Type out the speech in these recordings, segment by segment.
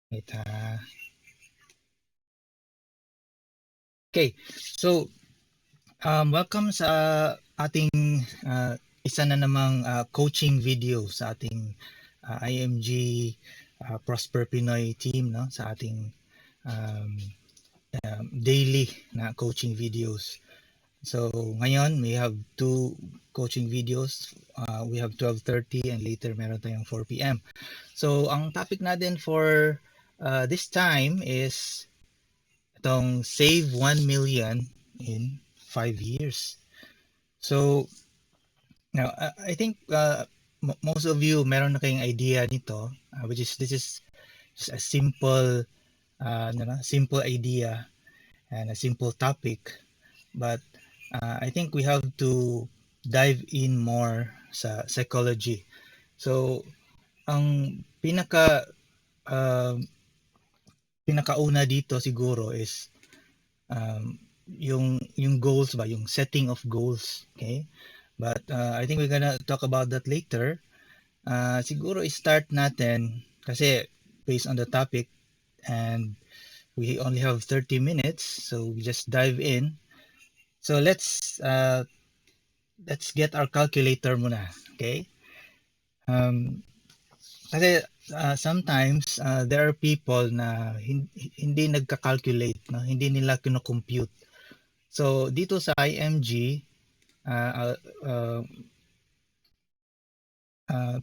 Wait, okay, so welcome sa ating isa na namang coaching video sa ating IMG Prosper Pinoy team, no, sa ating um, daily na coaching videos. So ngayon we have two coaching videos. We have 12:30 and later meron tayong 4 p.m. So ang topic natin for this time is itong save 1 million in 5 years. So now I think most of you meron na kayong idea nito, which is this is just a simple simple idea and a simple topic, but I think we have to dive in more sa psychology. So ang uh, pinakauna dito siguro is yung goals ba, yung setting of goals, okay? But I think we're gonna talk about that later. Siguro i-start natin kasi based on the topic, and we only have 30 minutes, so we just dive in. So let's get our calculator muna, okay? Kasi sometimes there are people na hindi nagka-calculate, no? Hindi nila kino-compute. So dito sa IMG, uh, uh, uh,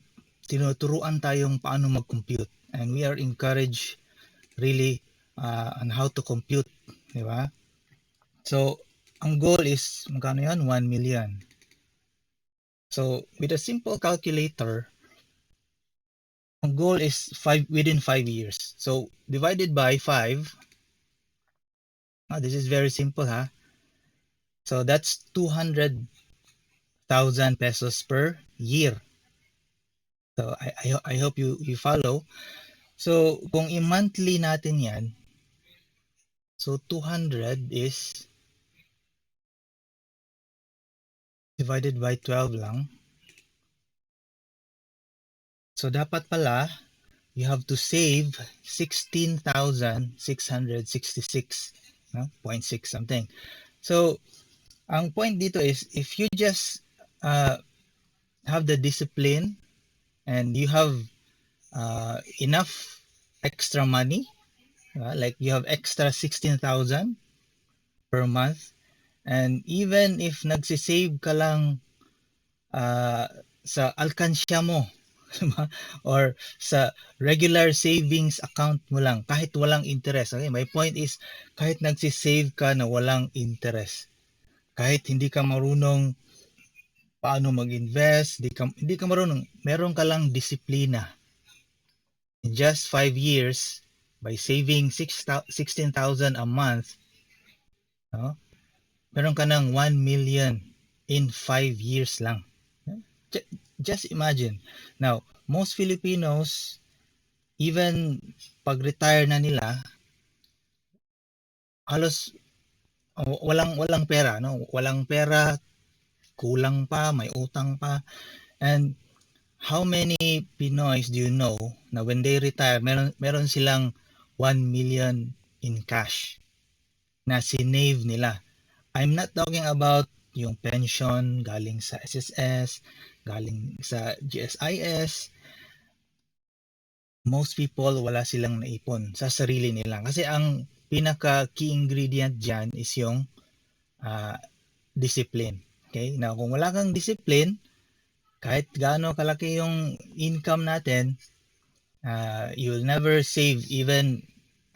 tinuturuan tayong paano mag-compute, and we are encouraged really on how to compute, di ba? So ang goal is magkano yan? 1 million. So with a simple calculator, ang goal is within 5 years. So divided by 5, this is very simple, ha? So that's 200,000 pesos per year. So I hope you follow. So kung i-monthly natin yan, so 200 is divided by 12 lang. So dapat pala, you have to save 16,666, no? 0.6 something. So ang point dito is, if you just have the discipline and you have enough extra money, like you have extra 16,000 per month, and even if nagsisave ka lang sa alkansya mo, or sa regular savings account mo lang, kahit walang interest. Okay, my point is, kahit nagsisave ka na walang interest, kahit hindi ka marunong paano mag-invest, hindi ka marunong, meron ka lang disiplina. In just 5 years, by saving 16,000 a month, no, meron ka ng 1 million in 5 years lang. Just imagine. Now, most Filipinos, even pag-retire na nila, halos walang pera, no? Walang pera, kulang pa, may utang pa. And how many Pinoys do you know na when they retire, meron silang 1 million in cash na sinave nila? I'm not talking about yung pension galing sa SSS, galing sa GSIS. Most people wala silang naipon sa sarili nila. Kasi ang pinaka key ingredient dyan is yung discipline. Okay? Now, kung wala kang discipline, kahit gaano kalaki yung income natin, you'll never save even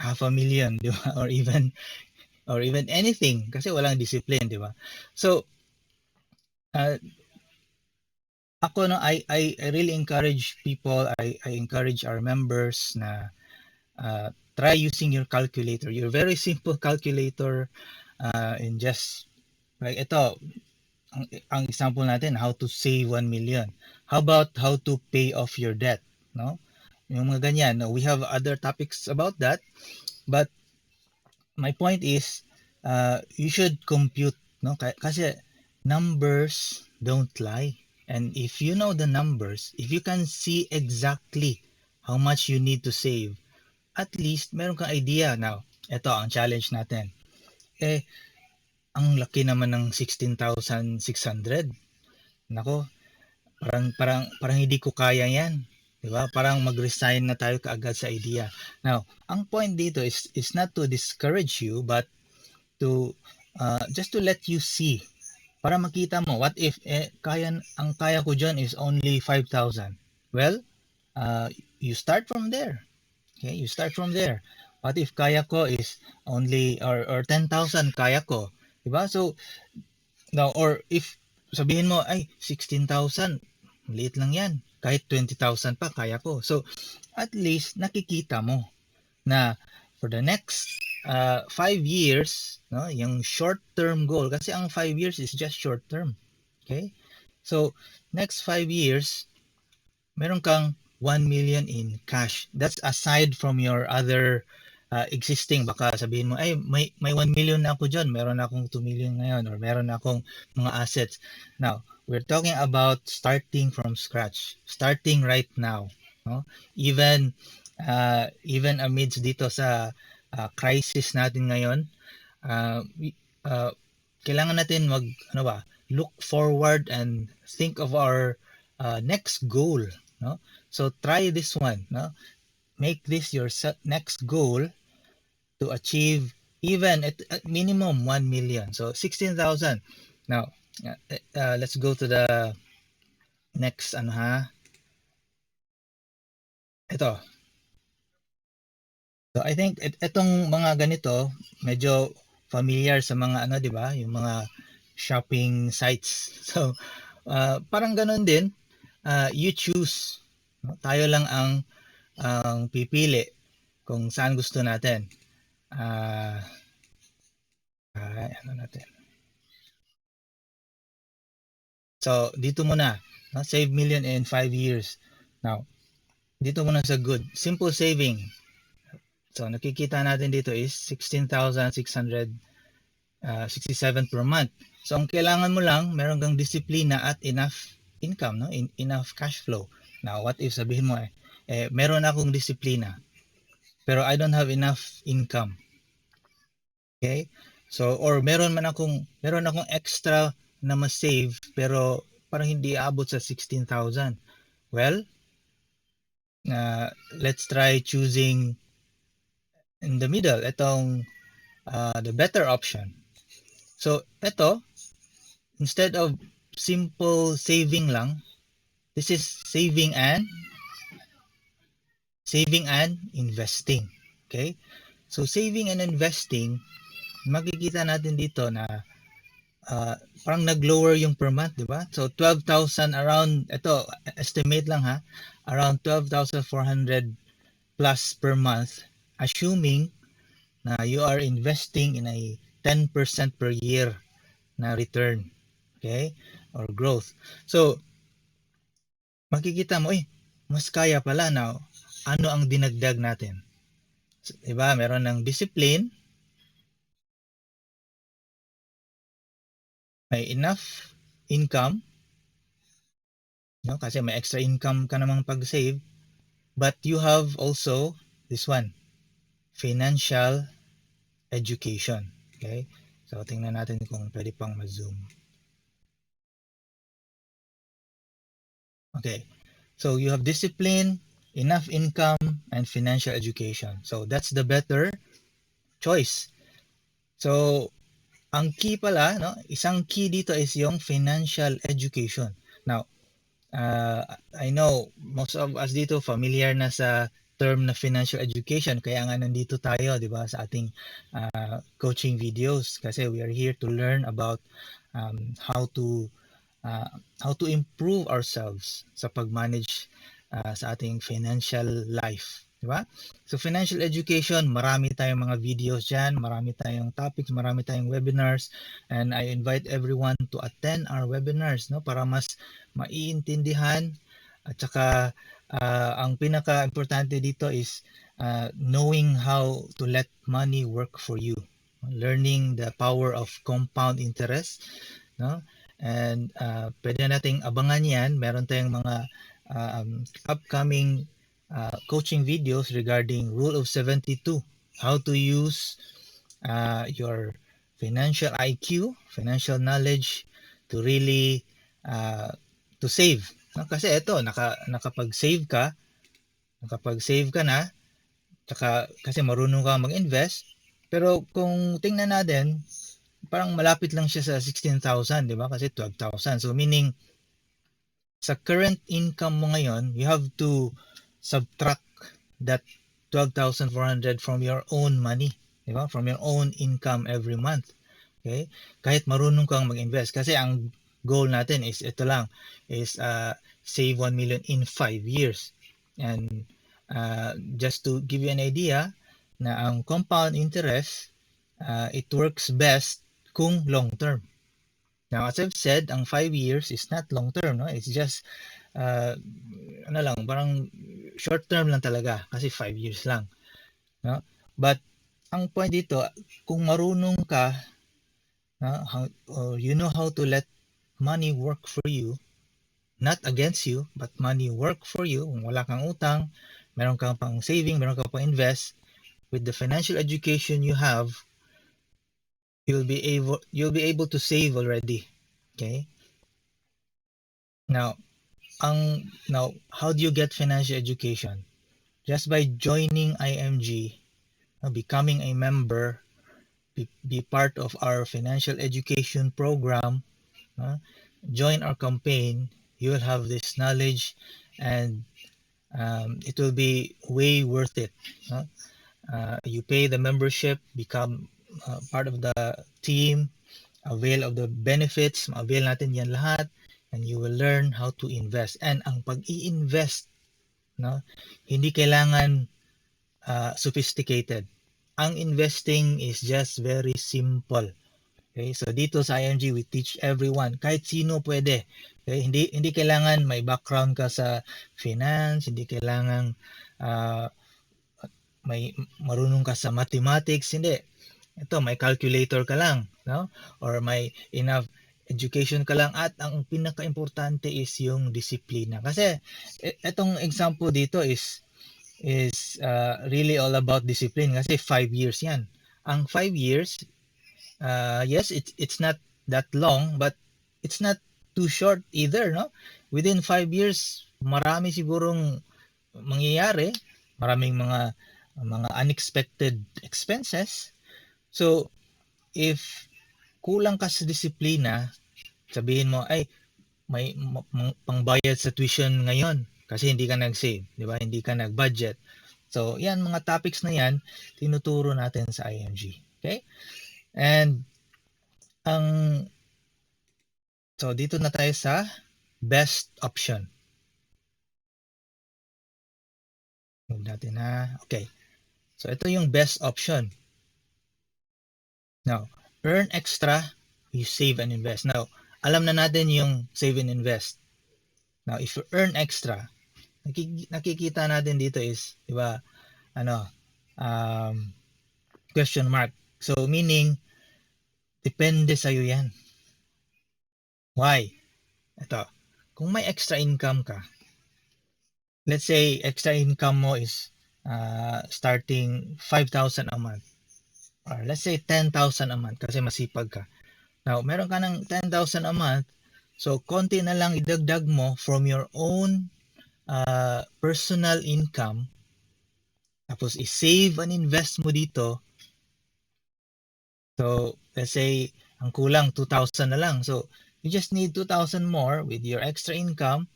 half a million, di ba? Or even anything kasi walang discipline, di ba? So, ako, no, I really encourage people, I encourage our members na try using your calculator, your very simple calculator, in just like ito, ang example natin, how to save 1 million. How about how to pay off your debt, no? Yung mga ganyan. No, we have other topics about that, but my point is, you should compute, no? Kasi numbers don't lie. And if you know the numbers, if you can see exactly how much you need to save, at least meron kang idea. Now, ito ang challenge natin. Ang laki naman ng 16,600. Nako, parang hindi ko kaya yan. Diba? Parang mag-resign na tayo kaagad sa idea. Now, ang point dito is not to discourage you, but to just to let you see. Para makita mo, what if ang kaya ko dyan is only 5,000? Well, you start from there. Okay, you start from there. What if kaya ko is only or 10,000 kaya ko? Diba? So, now, or if sabihin mo, ay, 16,000, maliit lang yan. Kahit 20,000 pa, kaya ko. So, at least, nakikita mo na for the next 5 years, no, yung short-term goal, kasi ang 5 years is just short-term. Okay? So, next 5 years, meron kang 1 million in cash. That's aside from your other existing. Baka sabihin mo, ay, may 1 million na ako dyan. Meron akong 2 million ngayon or meron akong mga assets. Now, we're talking about starting from scratch. Starting right now. No? Even amidst dito sa crisis natin ngayon, kailangan natin look forward and think of our next goal. No? So try this one. No? Make this your next goal to achieve even at minimum 1 million. So 16,000. Now, let's go to the next Ito. So I think itong mga ganito medyo familiar sa mga 'di ba? Yung mga shopping sites. So parang ganoon din, you choose. No? Tayo lang ang pipili kung saan gusto natin. Natin. So, dito muna. No? Save million in 5 years. Now, dito muna sa good. Simple saving. So, nakikita natin dito is 16,667 per month. So, ang kailangan mo lang, meron kang disiplina at enough income, no? Enough cash flow. Now, what if sabihin mo meron akong disiplina, pero I don't have enough income. Okay? So, or meron akong extra na ma-save, pero parang hindi aabot sa 16,000. Well, let's try choosing in the middle, itong the better option. So, ito, instead of simple saving lang, this is saving and investing. Okay? So, saving and investing, makikita natin dito na parang nag-lower yung per month, di ba? So, 12,000 around, ito, estimate lang around 12,400 plus per month, assuming na you are investing in a 10% per year na return, okay, or growth. So makikita mo mas kaya pala na ano ang dinagdag natin. So, diba, meron ng discipline, may enough income, no, kasi may extra income ka namang pag-save, but you have also this one, financial education. Okay? So tingnan natin kung pwede pang ma-zoom. Okay. So you have discipline, enough income, and financial education. So that's the better choice. So ang key pala, no, isang key dito is yung financial education. Now, I know most of us dito familiar na sa term na financial education, kaya nga nandito tayo, di ba, sa ating coaching videos, kasi we are here to learn about how to improve ourselves sa pag-manage sa ating financial life, di ba? So financial education, marami tayong mga videos diyan, marami tayong topics, marami tayong webinars, and I invite everyone to attend our webinars, no, para mas maiintindihan at saka ang pinaka-importante dito is knowing how to let money work for you, learning the power of compound interest, no? And pwede nating abangan yan. Meron tayong mga upcoming coaching videos regarding Rule of 72, how to use your financial IQ, financial knowledge to really to save. No? Kasi ito, nakapag-save ka na, kasi marunong ka mag-invest, pero kung tingnan natin, parang malapit lang siya sa 16,000, di ba? Kasi 12,000. So meaning, sa current income mo ngayon, you have to subtract that 12,400 from your own money, di ba? From your own income every month. Okay? Kahit marunong kang mag-invest. Kasi ang goal natin is ito lang, is save 1 million in 5 years. And just to give you an idea, na ang compound interest, it works best kung long term. Now, as I've said, ang 5 years is not long term, no? It's just parang short term lang talaga kasi 5 years lang, no? But ang point dito, kung marunong ka, you know how to let money work for you, not against you, but money work for you. Kung wala kang utang, meron kang pang saving, meron kang pang invest, with the financial education you have, you'll be able to save already. Okay? Now, how do you get financial education? Just by joining IMG, becoming a member, be part of our financial education program, join our campaign, you will have this knowledge, and it will be way worth it. You pay the membership, become part of the team, avail of the benefits, avail natin yan lahat, and you will learn how to invest. And ang pag-i-invest, hindi kailangan sophisticated. Ang investing is just very simple. Okay, so dito sa IMG, we teach everyone, kahit sino pwede. Okay, hindi kailangan may background ka sa finance, hindi kailangan may marunong ka sa mathematics, hindi. Ito, may calculator ka lang, no? Or may enough education ka lang, at ang pinaka-importante is yung disiplina. Kasi itong example dito is really all about discipline, kasi 5 years yan. Ang 5 years, yes, it's not that long, but it's not too short either, no? Within 5 years, marami sigurong mangyayari, maraming mga unexpected expenses. So, if kulang ka sa disiplina, sabihin mo, ay, may pangbayad sa tuition ngayon kasi hindi ka nag-save, di ba? Hindi ka nag-budget. So, yan, mga topics na yan, tinuturo natin sa IMG. Okay? And, so, dito na tayo sa best option. Move natin na. Okay. So, ito yung best option. Now, earn extra, you save and invest. Now, alam na natin yung save and invest. Now, if you earn extra, nakikita natin dito is, di ba, question mark. So, meaning, depende sa'yo yan. Why? Ito, kung may extra income ka, let's say, extra income mo is starting 5,000 a month. Or let's say 10,000 a month kasi masipag ka. Now, meron ka ng 10,000 a month, so konti na lang idagdag mo from your own personal income, tapos i-save and invest mo dito. So, let's say, ang kulang 2,000 na lang. So, you just need 2,000 more with your extra income.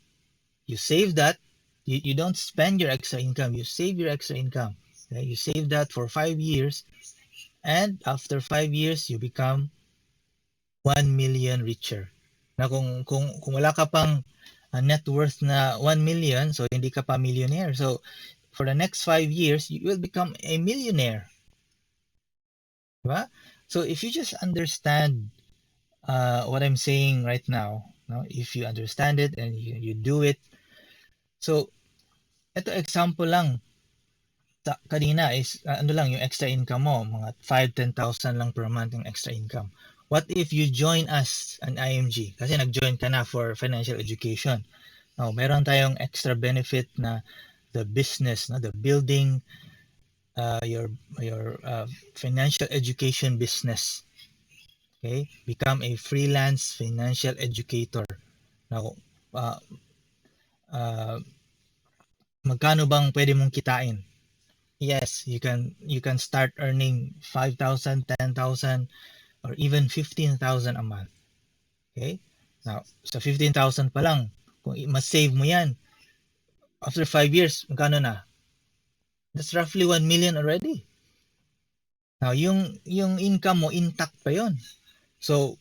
You save that. You don't spend your extra income. You save your extra income. Okay? You save that for 5 years. And after 5 years, you become 1 million richer. Na kung wala ka pang net worth na 1 million, so hindi ka pa millionaire. So, for the next 5 years, you will become a millionaire. Diba? So, if you just understand what I'm saying right now, if you understand it and you do it, so, ito example lang. Kanina is, yung extra income mo, mga 5,000-10,000 lang per month yung extra income. What if you join us an IMG? Kasi nag-join ka na for financial education. Now, meron tayong extra benefit na the business, no? The building your financial education business. Okay, become a freelance financial educator. Now, magkano bang pwede mong kitain? Yes, you can start earning 5,000, 10,000, or even 15,000 a month. Okay? Now, sa 15,000 pa lang, kung mas-save mo yan, after 5 years, magkano na? That's roughly 1 million already. Now, yung income mo, intact pa yon. So,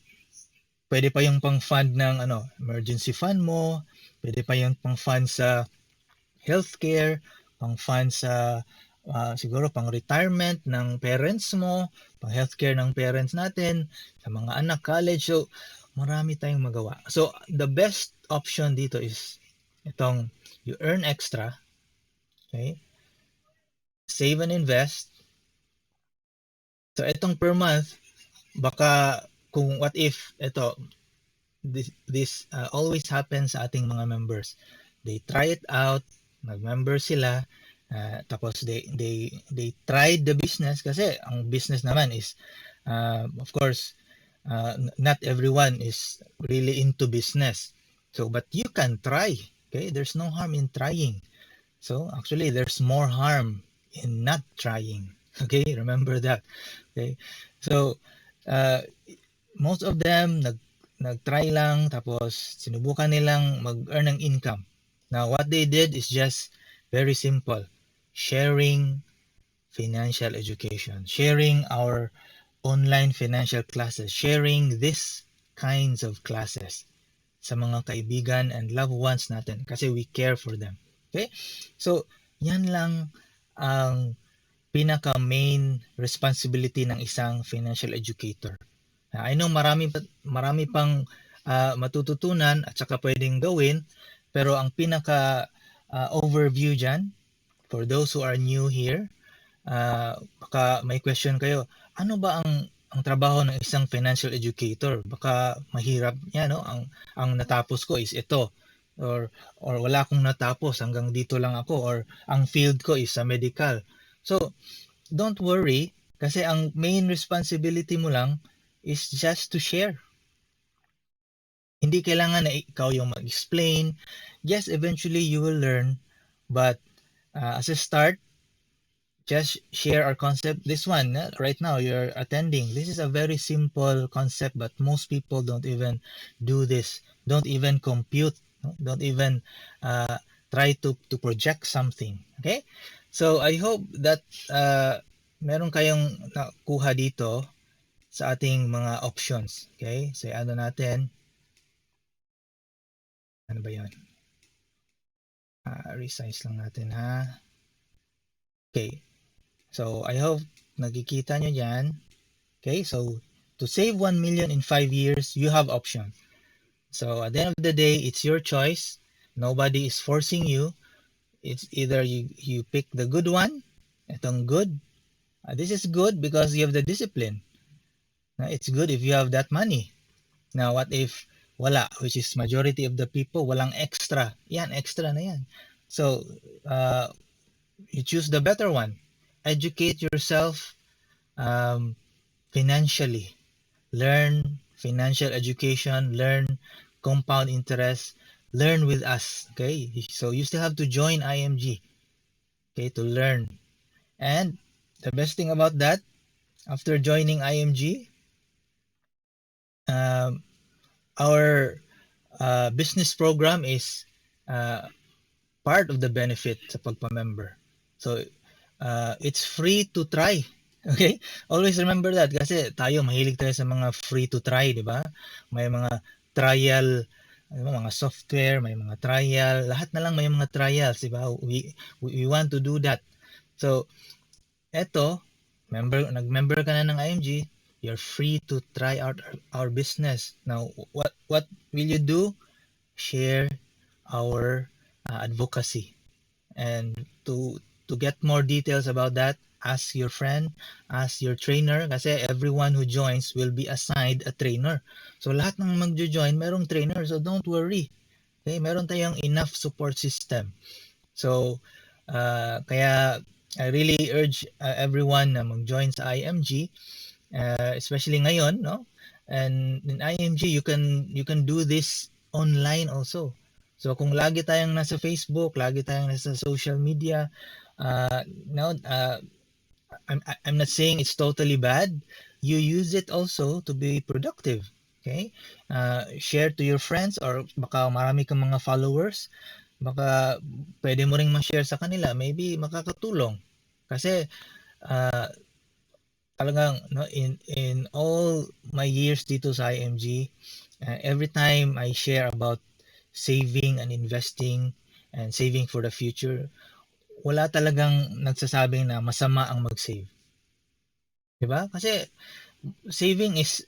pwede pa yung pang-fund ng emergency fund mo, pwede pa yung pang-fund sa healthcare, pang-fund sa siguro pang-retirement ng parents mo, pang-healthcare ng parents natin, sa mga anak, college. So, marami tayong magawa. So, the best option dito is itong you earn extra, okay? Save and invest. So, itong per month, baka kung what if this always happens sa ating mga members. They try it out, nag-member sila, tapos they tried the business kasi ang business naman is of course not everyone is really into business. So but you can try, okay? There's no harm in trying. So actually there's more harm in not trying. Okay? Remember that. Okay? So most of them nag-try lang tapos sinubukan nilang mag-earn ng income. Now what they did is just very simple. Sharing financial education, sharing our online financial classes, sharing these kinds of classes sa mga kaibigan and loved ones natin kasi we care for them. Okay? So, yan lang ang pinaka main responsibility ng isang financial educator. I know marami pang matututunan at saka pwedeng gawin, pero ang pinaka overview dyan, for those who are new here, baka may question kayo, ano ba ang trabaho ng isang financial educator? Baka mahirap yan, no? Ang natapos ko is ito, or wala akong natapos, hanggang dito lang ako, or ang field ko is sa medical. So, don't worry, kasi ang main responsibility mo lang is just to share. Hindi kailangan na ikaw yung mag-explain. Yes, eventually you will learn, but as a start, just share our concept. This one, right now you're attending. This is a very simple concept, but most people don't even do this. Don't even compute. Don't even try to project something. Okay? So I hope that meron kayong nakuha dito sa ating mga options. Okay? So ano natin? Ano ba yun? Resize lang natin ha. Okay. So I hope nagkikita nyo yan. Okay? So to save 1 million in 5 years, you have option. So at the end of the day, it's your choice. Nobody is forcing you. It's either you pick the good one. Itong good. This is good because you have the discipline. It's good if you have that money. Now, what if wala, which is majority of the people, walang extra. Yan, extra na yan. So, you choose the better one. Educate yourself financially. Learn financial education, learn compound interest, learn with us. Okay, so you still have to join IMG, okay, to learn. And the best thing about that, after joining IMG, our business program is part of the benefit sa pagpa-member. So it's free to try. Okay? Always remember that kasi tayo mahilig tayo sa mga free to try, di ba? May mga trial, mga software, may mga trial, lahat na lang may mga trials, di ba? We want to do that. So eto, nag-member ka na ng IMG, you're free to try out our business. Now, what will you do? Share our advocacy. And to get more details about that, ask your friend, ask your trainer, kasi everyone who joins will be assigned a trainer. So lahat ng magjo-join, merong trainer. So don't worry. Okay, meron tayong enough support system. So Kaya I really urge everyone na mag-join sa IMG, especially ngayon, no? And in IMG, you can do this online also. So kung lagi tayong nasa Facebook, lagi tayong nasa social media, no, I'm not saying it's totally bad. You use it also to be productive. Okay? Share to your friends, or baka marami kang mga followers, baka pwede mo ring ma-share sa kanila. Maybe makakatulong. Kasi talagang, no, in all my years dito sa IMG, every time I share about saving and investing and saving for the future, wala talagang nagsasabing na masama ang mag-save. Diba? Kasi saving is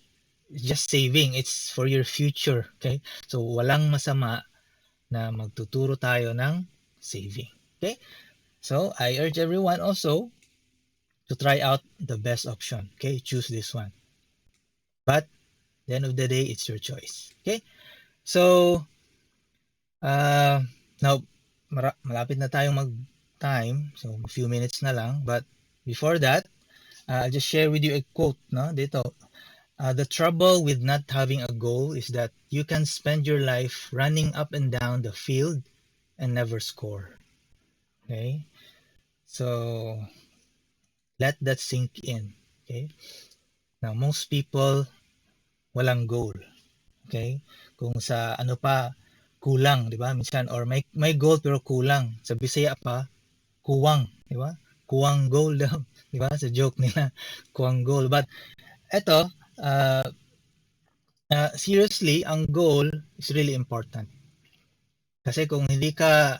just saving. It's for your future. Okay? So, walang masama na magtuturo tayo ng saving. Okay? So, I urge everyone also to try out the best option. Okay? Choose this one. But, at the end of the day, it's your choice. Okay? So, now, malapit na tayong mag-time. So, a few minutes na lang. But, before that, I'll just share with you a quote, no? Dito. The trouble with not having a goal is that you can spend your life running up and down the field and never score. Okay? So, let that sink in. Okay? Now, most people walang goal. Okay? Kung sa ano pa, kulang, di ba? Minsan, or may goal pero kulang. Sa Bisaya pa, kuwang, di ba? Kuwang goal daw, di ba? Sa joke nila, kuwang goal. But, eto, seriously, ang goal is really important. Kasi kung hindi ka,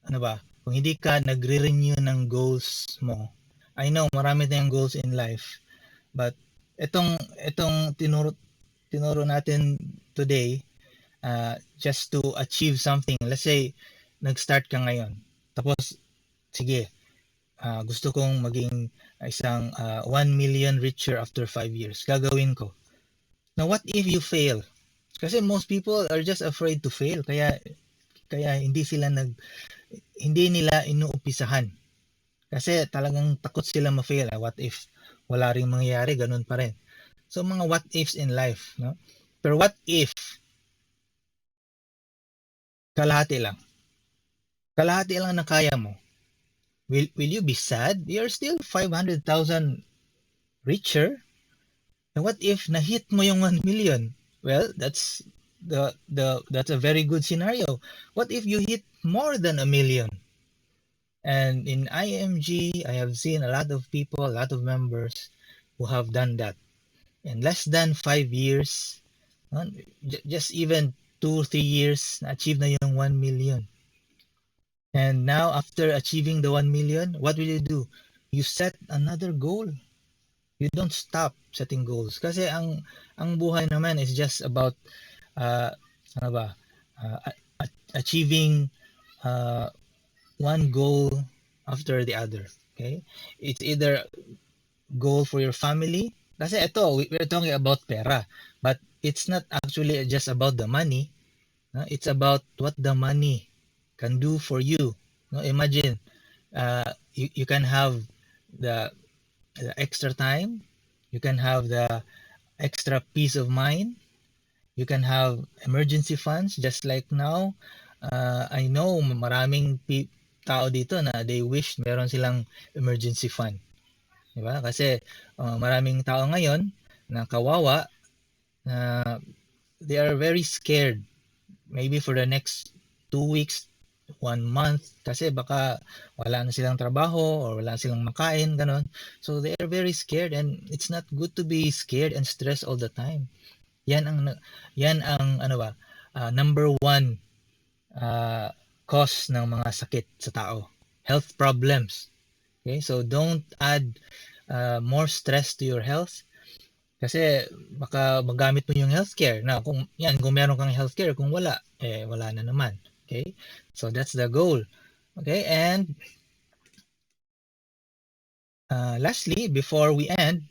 ano ba, kung hindi ka nagre-renew ng goals mo, I know marami tayong goals in life, but itong tinuro natin today, just to achieve something. Let's say, nag-start ka ngayon. Tapos, sige, gusto kong maging isang 1 million richer after 5 years. Gagawin ko. Now, what if you fail? Kasi most people are just afraid to fail. Kaya hindi nila inuumpisahan. Kasi talagang takot sila ma-fail. What if wala ring mangyayari, ganun pa rin. So, mga what ifs in life. No? Pero what if kalahati lang? Kalahati lang na kaya mo. Will you be sad? You're still 500,000 richer. And what if na-hit mo yung 1 million? Well, that's a very good scenario. What if you hit more than 1 million? And in IMG, I have seen a lot of people, a lot of members who have done that. In less than 5 years, just even 2-3 years, na-achieve na yung 1 million. And now, after achieving the 1 million, what will you do? You set another goal. You don't stop setting goals. Kasi ang buhay naman is just about achieving one goal after the other. Okay? It's either goal for your family. Kasi ito, we're talking about pera. But it's not actually just about the money. No? It's about what the money can do for you. No? Imagine, you can have the extra time. You can have the extra peace of mind. You can have emergency funds. Just like now, I know maraming tao dito na they wish meron silang emergency fund. Diba? Kasi maraming tao ngayon na kawawa, na they are very scared. Maybe for the next 2 weeks, 1 month, kasi baka wala na silang trabaho or wala silang makain, ganon. So they are very scared, and it's not good to be scared and stressed all the time. Yan ang number one cause ng mga sakit sa tao. Health problems. Okay? So don't add more stress to your health, kasi baka magamit mo yung healthcare. Now, kung meron kang healthcare, kung wala, wala na naman. Okay? So that's the goal. Okay? And lastly, before we end,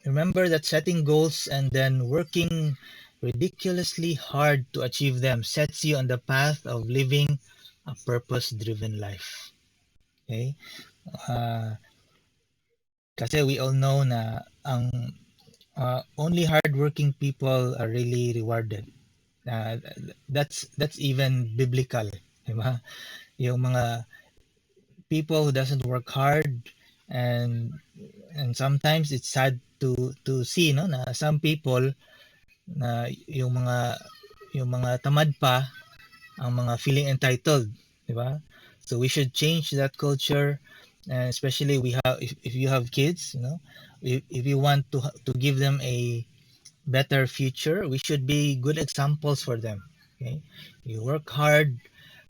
remember that setting goals and then working ridiculously hard to achieve them sets you on the path of living a purpose-driven life. Okay? Kasi we all know na ang only hardworking people are really rewarded. That's even biblical, di ba? Yung mga people who doesn't work hard, and sometimes it's sad to see, no, na some people na yung mga tamad pa ang mga feeling entitled, di ba? So we should change that culture, and especially if you have kids, if you want to give them a better future, we should be good examples for them. Okay, you work hard,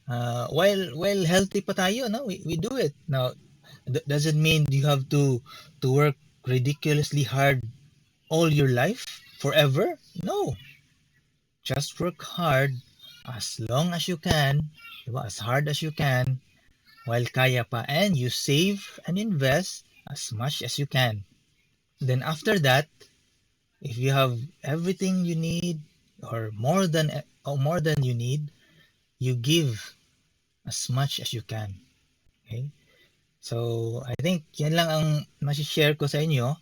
while healthy pa tayo, no, we do it. Now doesn't mean you have to work ridiculously hard all your life forever. No, just work hard as long as you can, diba? As hard as you can, while kaya pa, and you save and invest as much as you can. Then after that, if you have everything you need, or more than you need, you give as much as you can. Okay? So I think yan lang ang share ko sa inyo.